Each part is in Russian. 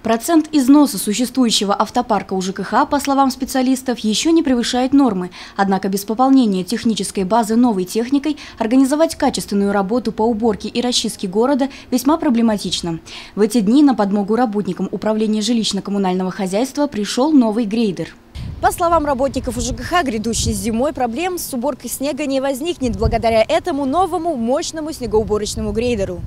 Процент износа существующего автопарка у ЖКХ, по словам специалистов, еще не превышает нормы. Однако без пополнения технической базы новой техникой организовать качественную работу по уборке и расчистке города весьма проблематично. В эти дни на подмогу работникам управления жилищно-коммунального хозяйства пришел новый грейдер. По словам работников ЖКХ, грядущей зимой проблем с уборкой снега не возникнет благодаря этому новому мощному снегоуборочному грейдеру.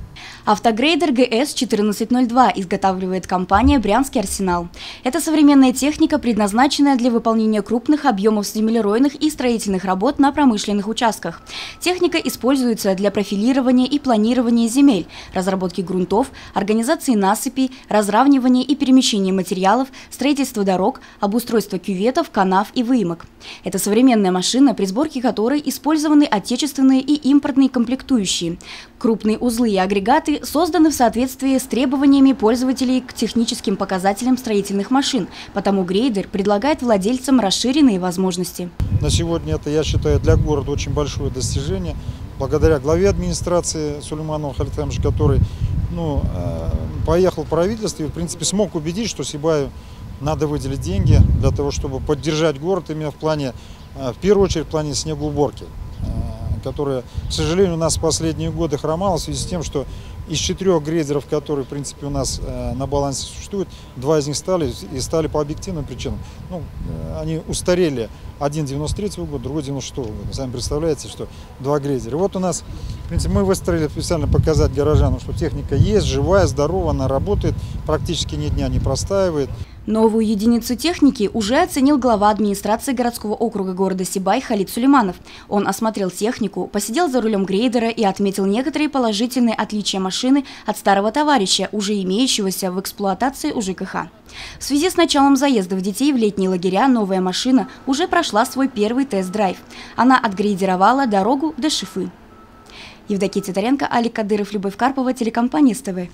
Автогрейдер ГС-1402 изготавливает компания «Брянский Арсенал». Это современная техника, предназначенная для выполнения крупных объемов землеройных и строительных работ на промышленных участках. Техника используется для профилирования и планирования земель, разработки грунтов, организации насыпей, разравнивания и перемещения материалов, строительства дорог, обустройства кюветов, канав и выемок. Это современная машина, при сборке которой использованы отечественные и импортные комплектующие. Крупные узлы и агрегаты созданы в соответствии с требованиями пользователей к техническим показателям строительных машин, потому грейдер предлагает владельцам расширенные возможности. На сегодня это, я считаю, для города очень большое достижение. Благодаря главе администрации Сулейманову Халиту Ильичу, который поехал в правительство и, в принципе, смог убедить, что Сибаю надо выделить деньги для того, чтобы поддержать город именно в плане, в первую очередь, в плане снегоуборки, которая, к сожалению, у нас в последние годы хромала в связи с тем, что из 4 грейдеров, которые, в принципе, у нас на балансе существуют, 2 из них стали по объективным причинам. Они устарели. Один 93-го года, другой 96-го года. Сами представляете, что 2 грейдера. И вот у нас, в принципе, мы выстроили специально показать горожанам, что техника есть, живая, здоровая, она работает, практически ни дня не простаивает. Новую единицу техники уже оценил глава администрации городского округа города Сибай Халид Сулейманов. Он осмотрел технику, посидел за рулем грейдера и отметил некоторые положительные отличия машины от старого товарища, уже имеющегося в эксплуатации у ЖКХ. В связи с началом заездов детей в летние лагеря новая машина уже прошла свой первый тест-драйв. Она отгрейдировала дорогу до Шифы. Евдокия Титаренко, Алик Кадыров, Любовь Карпова, телекомпания СТВ.